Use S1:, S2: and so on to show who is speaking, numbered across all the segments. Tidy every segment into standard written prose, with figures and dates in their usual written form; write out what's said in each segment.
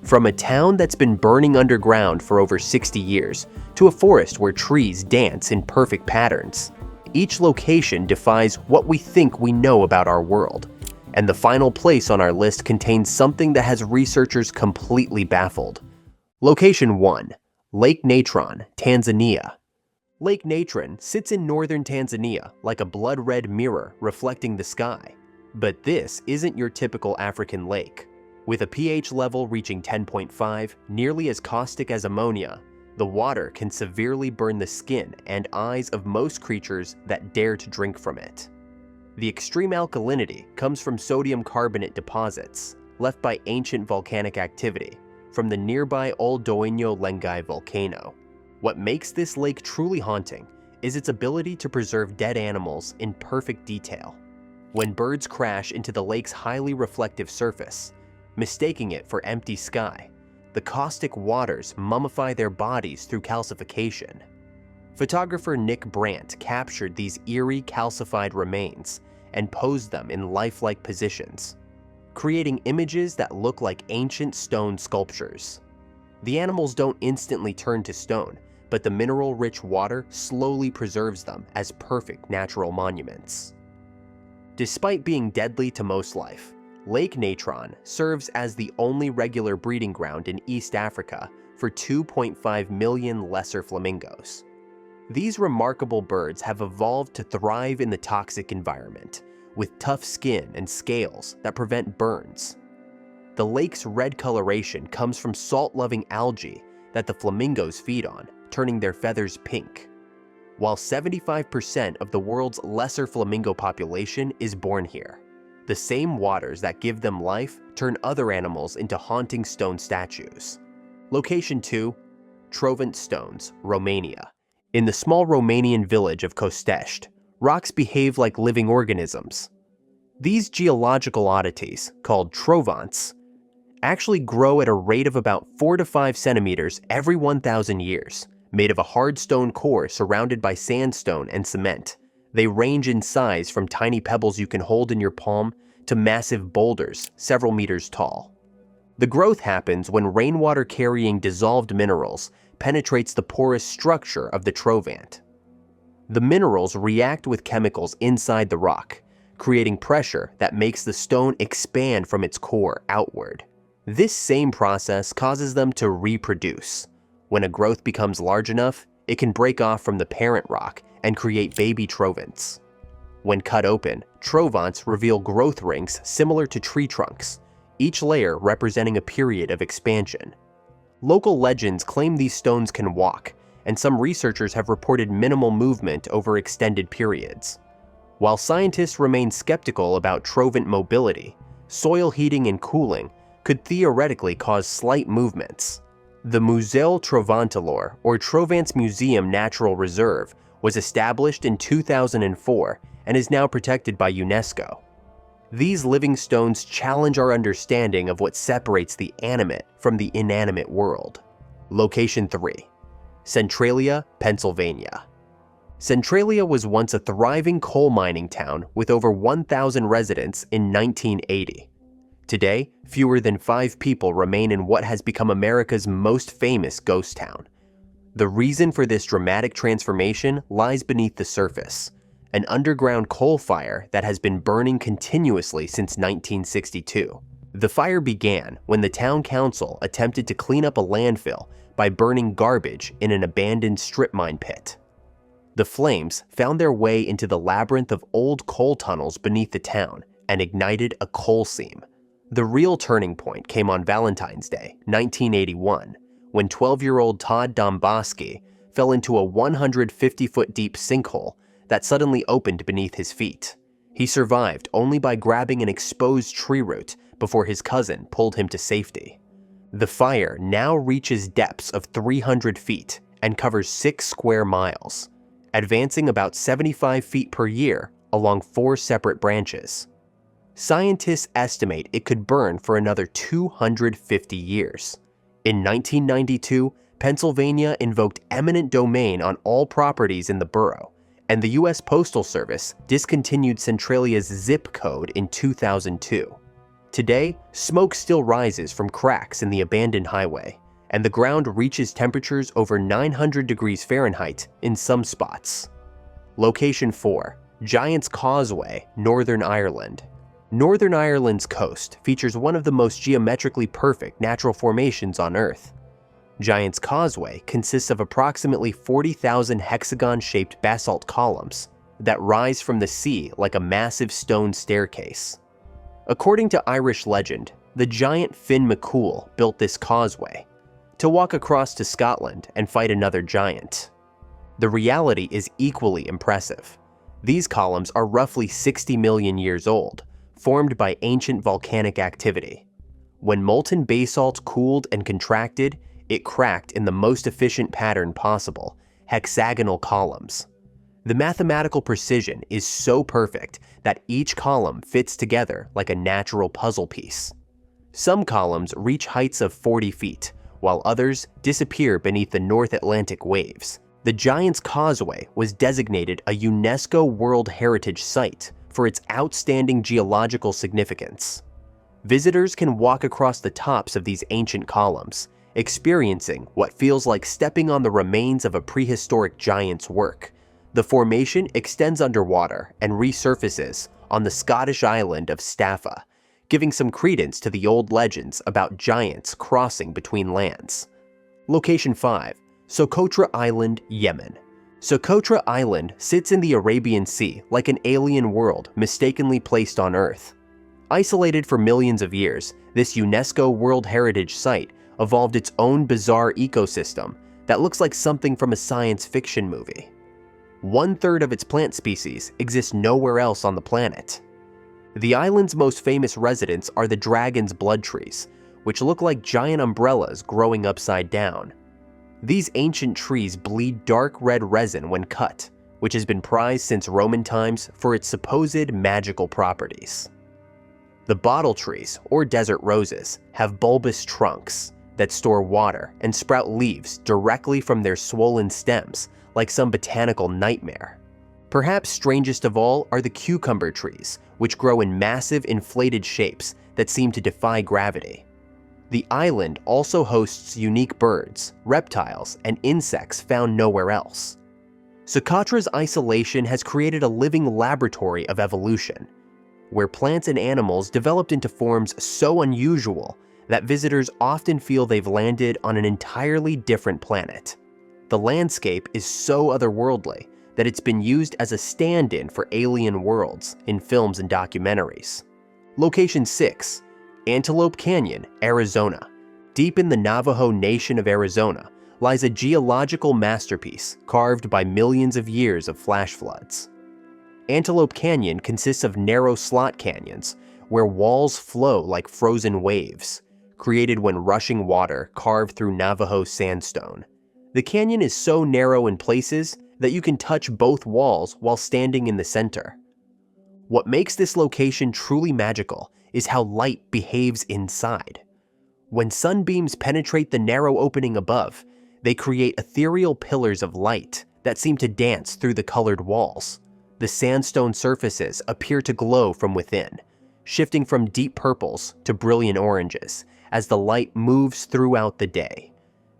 S1: From a town that's been burning underground for over 60 years, to a forest where trees dance in perfect patterns, each location defies what we think we know about our world. And the final place on our list contains something that has researchers completely baffled. Location 1. Lake Natron, Tanzania. Lake Natron sits in northern Tanzania like a blood-red mirror reflecting the sky. But this isn't your typical African lake. With a pH level reaching 10.5, nearly as caustic as ammonia, the water can severely burn the skin and eyes of most creatures that dare to drink from it. The extreme alkalinity comes from sodium carbonate deposits left by ancient volcanic activity from the nearby Old Doinyo Lengai volcano. What makes this lake truly haunting is its ability to preserve dead animals in perfect detail. When birds crash into the lake's highly reflective surface, mistaking it for empty sky, the caustic waters mummify their bodies through calcification. Photographer Nick Brandt captured these eerie calcified remains and posed them in lifelike positions, creating images that look like ancient stone sculptures. The animals don't instantly turn to stone, but the mineral-rich water slowly preserves them as perfect natural monuments. Despite being deadly to most life, Lake Natron serves as the only regular breeding ground in East Africa for 2.5 million lesser flamingos. These remarkable birds have evolved to thrive in the toxic environment, with tough skin and scales that prevent burns. The lake's red coloration comes from salt-loving algae that the flamingos feed on, turning their feathers pink. While 75% of the world's lesser flamingo population is born here, the same waters that give them life turn other animals into haunting stone statues. Location 2. Trovant Stones, Romania. In the small Romanian village of Costești, rocks behave like living organisms. These geological oddities, called trovants, actually grow at a rate of about 4 to 5 centimeters every 1,000 years. Made of a hard stone core surrounded by sandstone and cement, they range in size from tiny pebbles you can hold in your palm to massive boulders several meters tall. The growth happens when rainwater carrying dissolved minerals penetrates the porous structure of the trovant. The minerals react with chemicals inside the rock, creating pressure that makes the stone expand from its core outward. This same process causes them to reproduce. When a growth becomes large enough, it can break off from the parent rock and create baby trovants. When cut open, trovants reveal growth rings similar to tree trunks, each layer representing a period of expansion. Local legends claim these stones can walk, and some researchers have reported minimal movement over extended periods. While scientists remain skeptical about trovant mobility, soil heating and cooling could theoretically cause slight movements. The Museu Trovantelor, or Trovants Museum Natural Reserve, was established in 2004 and is now protected by UNESCO. These living stones challenge our understanding of what separates the animate from the inanimate world. Location 3. Centralia, Pennsylvania. Centralia was once a thriving coal mining town with over 1,000 residents in 1980. Today, fewer than 5 people remain in what has become America's most famous ghost town. The reason for this dramatic transformation lies beneath the surface, an underground coal fire that has been burning continuously since 1962. The fire began when the town council attempted to clean up a landfill by burning garbage in an abandoned strip mine pit. The flames found their way into the labyrinth of old coal tunnels beneath the town and ignited a coal seam. The real turning point came on Valentine's Day, 1981, when 12-year-old Todd Domboski fell into a 150-foot deep sinkhole that suddenly opened beneath his feet. He survived only by grabbing an exposed tree root before his cousin pulled him to safety. The fire now reaches depths of 300 feet and covers 6 square miles, advancing about 75 feet per year along 4 separate branches. Scientists estimate it could burn for another 250 years. In 1992, Pennsylvania invoked eminent domain on all properties in the borough, and the U.S. Postal Service discontinued Centralia's zip code in 2002. Today, smoke still rises from cracks in the abandoned highway, and the ground reaches temperatures over 900 degrees Fahrenheit in some spots. Location 4. Giant's Causeway, Northern Ireland. Northern Ireland's coast features one of the most geometrically perfect natural formations on Earth. Giant's Causeway consists of approximately 40,000 hexagon-shaped basalt columns that rise from the sea like a massive stone staircase. According to Irish legend, the giant Finn McCool built this causeway to walk across to Scotland and fight another giant. The reality is equally impressive. These columns are roughly 60 million years old, formed by ancient volcanic activity. When molten basalt cooled and contracted, it cracked in the most efficient pattern possible, hexagonal columns. The mathematical precision is so perfect that each column fits together like a natural puzzle piece. Some columns reach heights of 40 feet, while others disappear beneath the North Atlantic waves. The Giant's Causeway was designated a UNESCO World Heritage Site for its outstanding geological significance. Visitors can walk across the tops of these ancient columns, experiencing what feels like stepping on the remains of a prehistoric giant's work. The formation extends underwater and resurfaces on the Scottish island of Staffa, giving some credence to the old legends about giants crossing between lands. Location 5. Socotra Island, Yemen. Socotra Island sits in the Arabian Sea like an alien world mistakenly placed on Earth. Isolated for millions of years, this UNESCO World Heritage Site evolved its own bizarre ecosystem that looks like something from a science fiction movie. 1/3 of its plant species exist nowhere else on the planet. The island's most famous residents are the dragon's blood trees, which look like giant umbrellas growing upside down. These ancient trees bleed dark red resin when cut, which has been prized since Roman times for its supposed magical properties. The bottle trees, or desert roses, have bulbous trunks that store water and sprout leaves directly from their swollen stems, like some botanical nightmare. Perhaps strangest of all are the cucumber trees, which grow in massive inflated shapes that seem to defy gravity. The island also hosts unique birds, reptiles, and insects found nowhere else. Socotra's isolation has created a living laboratory of evolution, where plants and animals developed into forms so unusual that visitors often feel they've landed on an entirely different planet. The landscape is so otherworldly that it's been used as a stand-in for alien worlds in films and documentaries. Location 6. Antelope Canyon, Arizona. Deep in the Navajo Nation of Arizona lies a geological masterpiece carved by millions of years of flash floods. Antelope Canyon consists of narrow slot canyons where walls flow like frozen waves, created when rushing water carved through Navajo sandstone. The canyon is so narrow in places that you can touch both walls while standing in the center. What makes this location truly magical is how light behaves inside. When sunbeams penetrate the narrow opening above, they create ethereal pillars of light that seem to dance through the colored walls. The sandstone surfaces appear to glow from within, shifting from deep purples to brilliant oranges as the light moves throughout the day.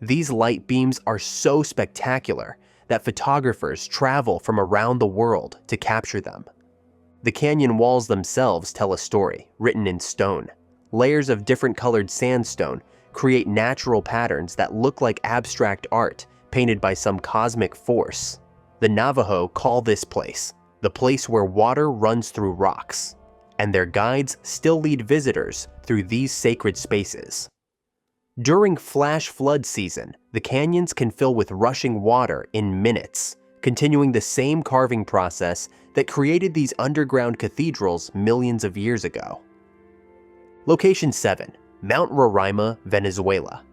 S1: These light beams are so spectacular that photographers travel from around the world to capture them. The canyon walls themselves tell a story, written in stone. Layers of different colored sandstone create natural patterns that look like abstract art painted by some cosmic force. The Navajo call this place the place where water runs through rocks, and their guides still lead visitors through these sacred spaces. During flash flood season, the canyons can fill with rushing water in minutes, continuing the same carving process that created these underground cathedrals millions of years ago. Location 7. Mount Roraima, Venezuela.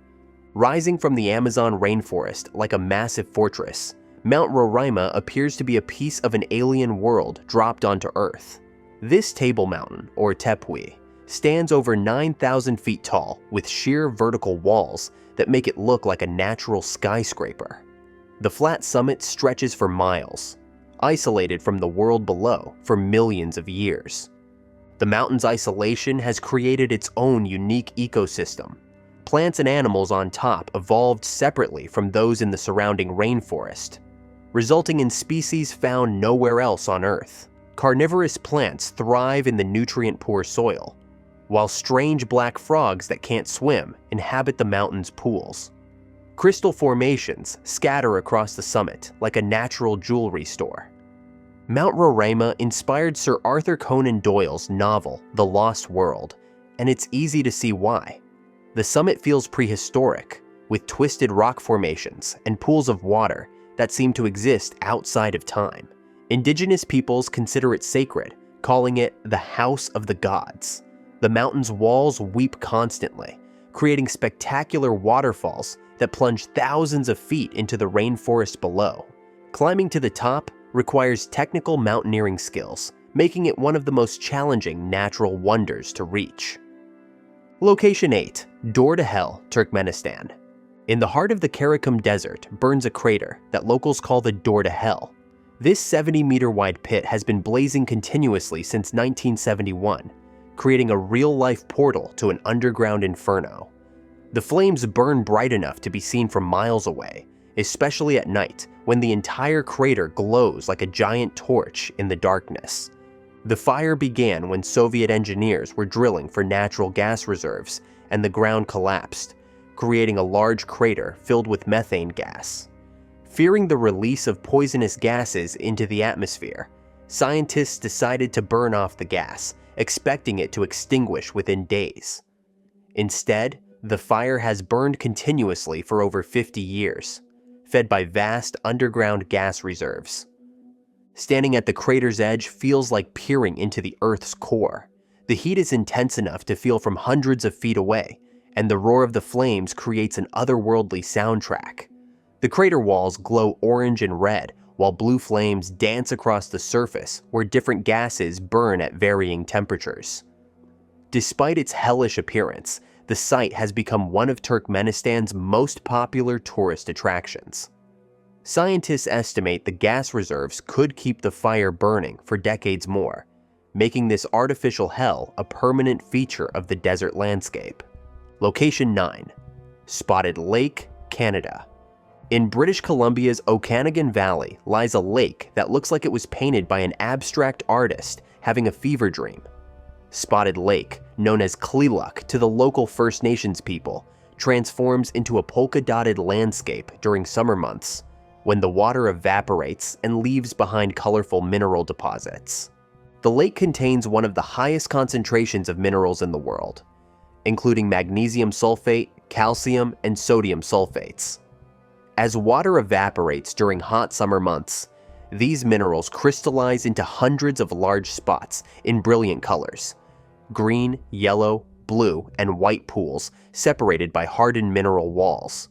S1: Rising from the Amazon rainforest like a massive fortress, Mount Roraima appears to be a piece of an alien world dropped onto Earth. This table mountain, or tepui, stands over 9,000 feet tall with sheer vertical walls that make it look like a natural skyscraper. The flat summit stretches for miles, isolated from the world below for millions of years. The mountain's isolation has created its own unique ecosystem. Plants and animals on top evolved separately from those in the surrounding rainforest, resulting in species found nowhere else on Earth. Carnivorous plants thrive in the nutrient-poor soil, while strange black frogs that can't swim inhabit the mountain's pools. Crystal formations scatter across the summit like a natural jewelry store. Mount Roraima inspired Sir Arthur Conan Doyle's novel, The Lost World, and it's easy to see why. The summit feels prehistoric, with twisted rock formations and pools of water that seem to exist outside of time. Indigenous peoples consider it sacred, calling it the House of the Gods. The mountain's walls weep constantly, creating spectacular waterfalls that plunge thousands of feet into the rainforest below. Climbing to the top requires technical mountaineering skills, making it one of the most challenging natural wonders to reach. Location 8. Door to Hell, Turkmenistan. In the heart of the Karakum Desert burns a crater that locals call the Door to Hell. This 70-meter-wide pit has been blazing continuously since 1971, creating a real-life portal to an underground inferno. The flames burn bright enough to be seen from miles away, especially at night when the entire crater glows like a giant torch in the darkness. The fire began when Soviet engineers were drilling for natural gas reserves and the ground collapsed, creating a large crater filled with methane gas. Fearing the release of poisonous gases into the atmosphere, scientists decided to burn off the gas, expecting it to extinguish within days. Instead, the fire has burned continuously for over 50 years, fed by vast underground gas reserves. Standing at the crater's edge feels like peering into the Earth's core. The heat is intense enough to feel from hundreds of feet away, and the roar of the flames creates an otherworldly soundtrack. The crater walls glow orange and red, while blue flames dance across the surface where different gases burn at varying temperatures. Despite its hellish appearance, the site has become one of Turkmenistan's most popular tourist attractions. Scientists estimate the gas reserves could keep the fire burning for decades more, making this artificial hell a permanent feature of the desert landscape. Location 9. Spotted Lake, Canada. In British Columbia's Okanagan Valley lies a lake that looks like it was painted by an abstract artist having a fever dream. Spotted Lake, known as Kliluk to the local First Nations people, transforms into a polka-dotted landscape during summer months, when the water evaporates and leaves behind colorful mineral deposits. The lake contains one of the highest concentrations of minerals in the world, including magnesium sulfate, calcium, and sodium sulfates. As water evaporates during hot summer months, these minerals crystallize into hundreds of large spots in brilliant colors: green, yellow, blue, and white pools separated by hardened mineral walls.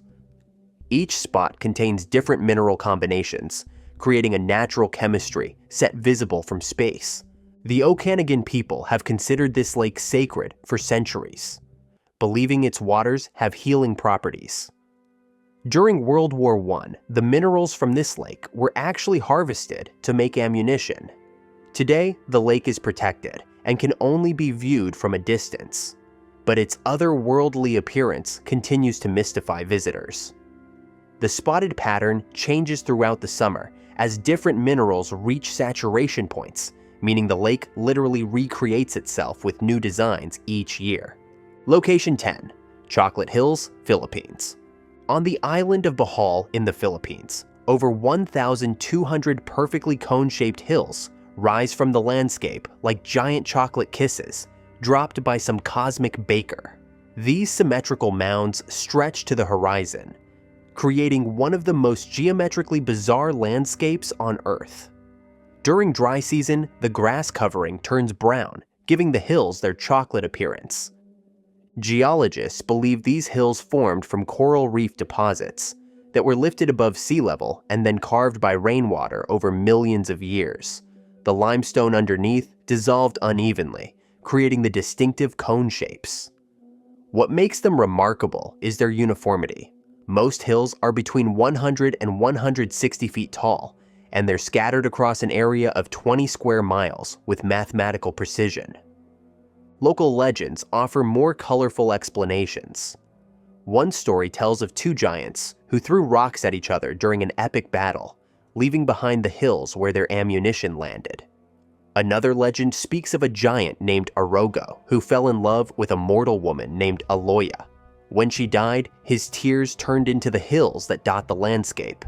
S1: Each spot contains different mineral combinations, creating a natural chemistry set visible from space. The Okanagan people have considered this lake sacred for centuries, believing its waters have healing properties. During World War I, the minerals from this lake were actually harvested to make ammunition. Today, the lake is protected and can only be viewed from a distance, but its otherworldly appearance continues to mystify visitors. The spotted pattern changes throughout the summer as different minerals reach saturation points, meaning the lake literally recreates itself with new designs each year. Location 10. Chocolate Hills, Philippines. On the island of Bohol in the Philippines, over 1,200 perfectly cone-shaped hills rise from the landscape like giant chocolate kisses, dropped by some cosmic baker. These symmetrical mounds stretch to the horizon, creating one of the most geometrically bizarre landscapes on Earth. During dry season, the grass covering turns brown, giving the hills their chocolate appearance. Geologists believe these hills formed from coral reef deposits that were lifted above sea level and then carved by rainwater over millions of years. The limestone underneath dissolved unevenly, creating the distinctive cone shapes. What makes them remarkable is their uniformity. Most hills are between 100 and 160 feet tall, and they're scattered across an area of 20 square miles with mathematical precision. local legends offer more colorful explanations. One story tells of two giants who threw rocks at each other during an epic battle, leaving behind the hills where their ammunition landed. Another legend speaks of a giant named Arogo who fell in love with a mortal woman named Aloya. When she died, his tears turned into the hills that dot the landscape.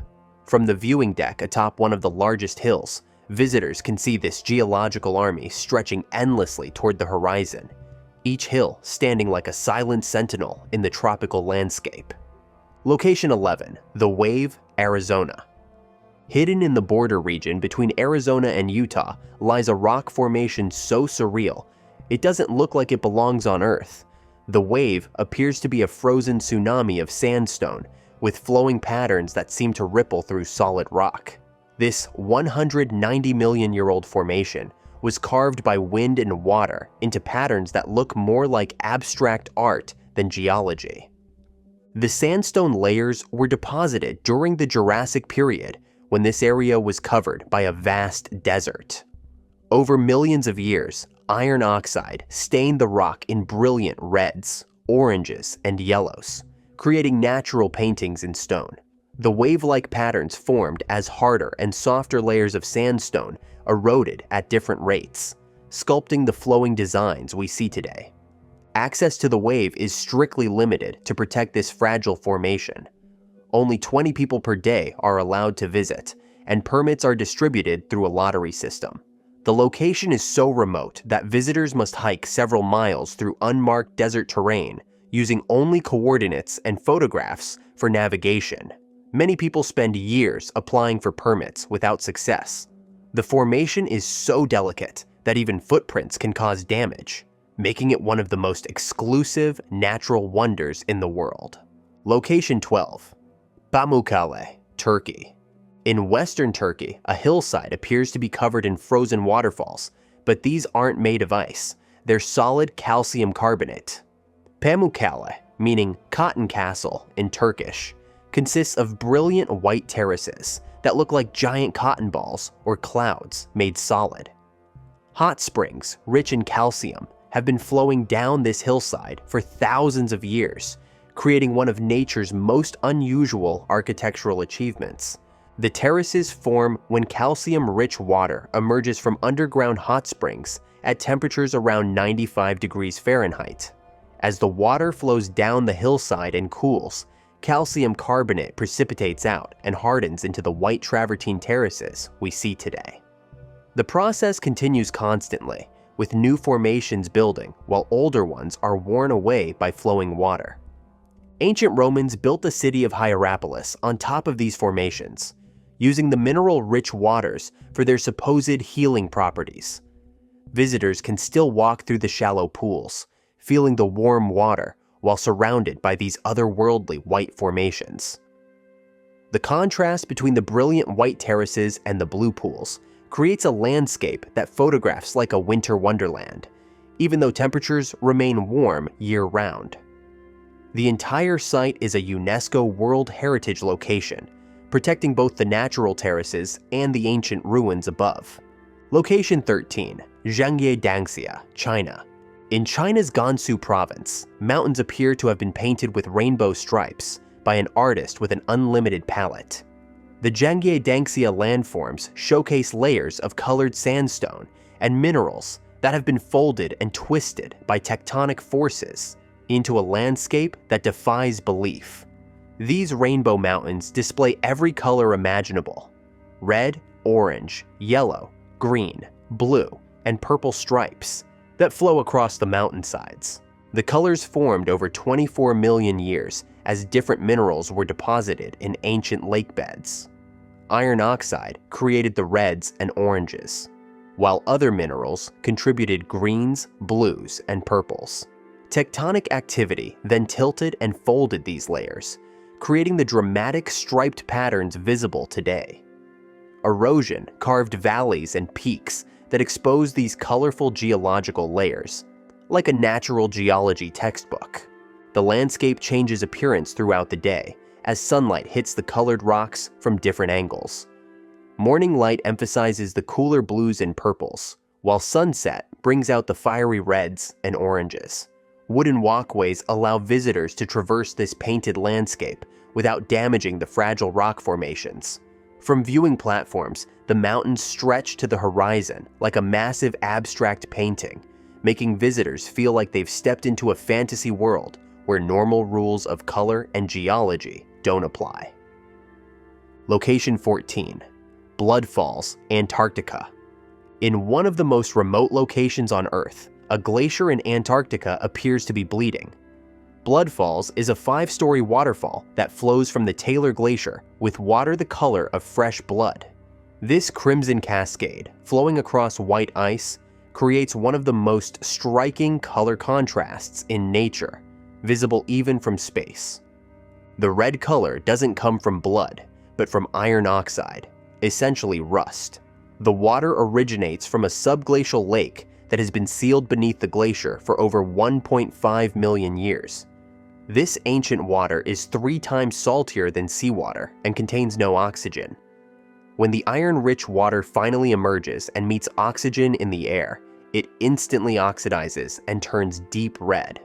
S1: From the viewing deck atop one of the largest hills, visitors can see this geological army stretching endlessly toward the horizon, each hill standing like a silent sentinel in the tropical landscape. Location 11. The Wave, Arizona. Hidden in the border region between Arizona and Utah lies a rock formation so surreal, it doesn't look like it belongs on Earth. The Wave appears to be a frozen tsunami of sandstone, with flowing patterns that seem to ripple through solid rock. This 190-million-year-old formation was carved by wind and water into patterns that look more like abstract art than geology. The sandstone layers were deposited during the Jurassic period, when this area was covered by a vast desert. Over millions of years, iron oxide stained the rock in brilliant reds, oranges, and yellows, creating natural paintings in stone. The wave-like patterns formed as harder and softer layers of sandstone eroded at different rates, sculpting the flowing designs we see today. Access to the wave is strictly limited to protect this fragile formation. Only 20 people per day are allowed to visit, and permits are distributed through a lottery system. The location is so remote that visitors must hike several miles through unmarked desert terrain, using only coordinates and photographs for navigation. Many people spend years applying for permits without success. The formation is so delicate that even footprints can cause damage, making it one of the most exclusive natural wonders in the world. Location 12. Pamukkale, Turkey. In western Turkey, a hillside appears to be covered in frozen waterfalls, but these aren't made of ice. They're solid calcium carbonate. Pamukkale, meaning cotton castle in Turkish, consists of brilliant white terraces that look like giant cotton balls or clouds made solid. Hot springs, rich in calcium, have been flowing down this hillside for thousands of years, creating one of nature's most unusual architectural achievements. The terraces form when calcium-rich water emerges from underground hot springs at temperatures around 95 degrees Fahrenheit. As the water flows down the hillside and cools, calcium carbonate precipitates out and hardens into the white travertine terraces we see today. The process continues constantly, with new formations building while older ones are worn away by flowing water. Ancient Romans built the city of Hierapolis on top of these formations, using the mineral-rich waters for their supposed healing properties. Visitors can still walk through the shallow pools, feeling the warm water while surrounded by these otherworldly white formations. The contrast between the brilliant white terraces and the blue pools creates a landscape that photographs like a winter wonderland, even though temperatures remain warm year-round. The entire site is a UNESCO World Heritage location, protecting both the natural terraces and the ancient ruins above. Location 13. Zhangye, China. In China's Gansu province, mountains appear to have been painted with rainbow stripes by an artist with an unlimited palette. The Zhangye landforms showcase layers of colored sandstone and minerals that have been folded and twisted by tectonic forces into a landscape that defies belief. These rainbow mountains display every color imaginable: red, orange, yellow, green, blue, and purple stripes that flow across the mountainsides. The colors formed over 24 million years as different minerals were deposited in ancient lake beds. Iron oxide created the reds and oranges, while other minerals contributed greens, blues, and purples. Tectonic activity then tilted and folded these layers, creating the dramatic striped patterns visible today. Erosion carved valleys and peaks that expose these colorful geological layers, like a natural geology textbook. The landscape changes appearance throughout the day as sunlight hits the colored rocks from different angles. Morning light emphasizes the cooler blues and purples, while sunset brings out the fiery reds and oranges. Wooden walkways allow visitors to traverse this painted landscape without damaging the fragile rock formations. From viewing platforms, the mountains stretch to the horizon like a massive abstract painting, making visitors feel like they've stepped into a fantasy world where normal rules of color and geology don't apply. Location 14. Blood Falls, Antarctica. In one of the most remote locations on Earth, a glacier in Antarctica appears to be bleeding. Blood Falls is a 5-story waterfall that flows from the Taylor Glacier with water the color of fresh blood. This crimson cascade, flowing across white ice, creates one of the most striking color contrasts in nature, visible even from space. The red color doesn't come from blood, but from iron oxide, essentially rust. The water originates from a subglacial lake that has been sealed beneath the glacier for over 1.5 million years. This ancient water is 3 times saltier than seawater and contains no oxygen. When the iron-rich water finally emerges and meets oxygen in the air, it instantly oxidizes and turns deep red.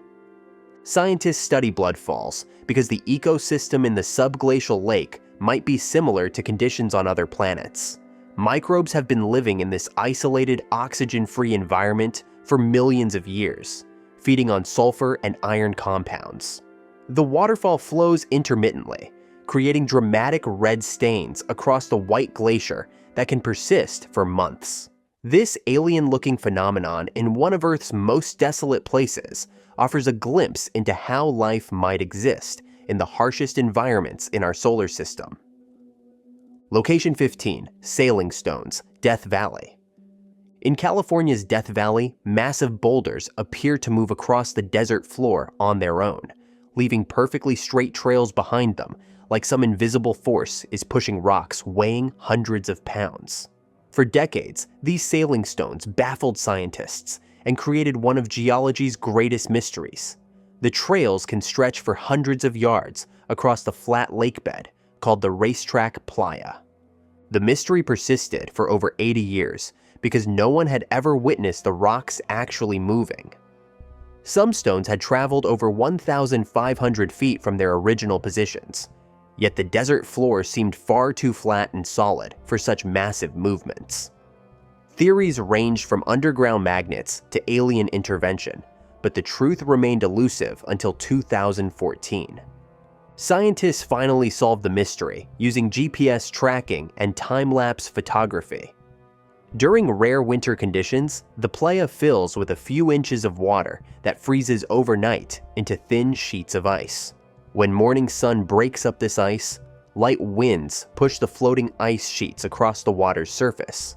S1: Scientists study blood falls because the ecosystem in the subglacial lake might be similar to conditions on other planets. Microbes have been living in this isolated, oxygen-free environment for millions of years, feeding on sulfur and iron compounds. The waterfall flows intermittently, creating dramatic red stains across the white glacier that can persist for months. This alien-looking phenomenon in one of Earth's most desolate places offers a glimpse into how life might exist in the harshest environments in our solar system. Location 15. Sailing Stones, Death Valley. In California's Death Valley, massive boulders appear to move across the desert floor on their own, leaving perfectly straight trails behind them, like some invisible force is pushing rocks weighing hundreds of pounds. For decades, these sailing stones baffled scientists and created one of geology's greatest mysteries. The trails can stretch for hundreds of yards across the flat lake bed called the Racetrack Playa. The mystery persisted for over 80 years because no one had ever witnessed the rocks actually moving. Some stones had traveled over 1,500 feet from their original positions, yet the desert floor seemed far too flat and solid for such massive movements. Theories ranged from underground magnets to alien intervention, but the truth remained elusive until 2014. Scientists finally solved the mystery using GPS tracking and time-lapse photography. During rare winter conditions, the playa fills with a few inches of water that freezes overnight into thin sheets of ice. When morning sun breaks up this ice, light winds push the floating ice sheets across the water's surface.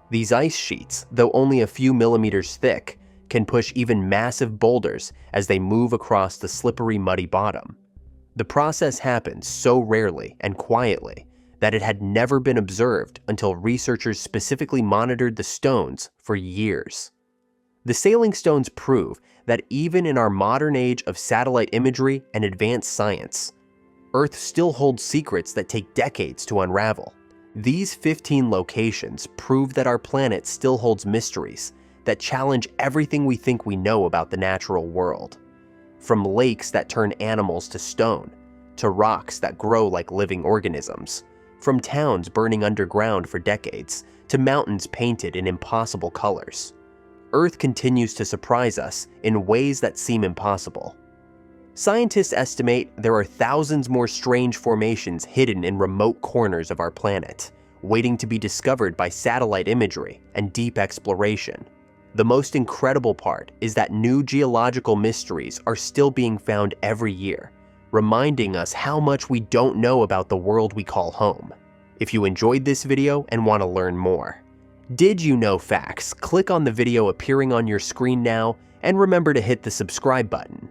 S1: These ice sheets, though only a few millimeters thick, can push even massive boulders as they move across the slippery, muddy bottom. The process happens so rarely and quietly that it had never been observed until researchers specifically monitored the stones for years. The sailing stones prove that even in our modern age of satellite imagery and advanced science, Earth still holds secrets that take decades to unravel. These 15 locations prove that our planet still holds mysteries that challenge everything we think we know about the natural world. From lakes that turn animals to stone, to rocks that grow like living organisms, from towns burning underground for decades, to mountains painted in impossible colors. Earth continues to surprise us in ways that seem impossible. Scientists estimate there are thousands more strange formations hidden in remote corners of our planet, waiting to be discovered by satellite imagery and deep exploration. The most incredible part is that new geological mysteries are still being found every year, reminding us how much we don't know about the world we call home. If you enjoyed this video and want to learn more, Did You Know Facts? Click on the video appearing on your screen now and remember to hit the subscribe button.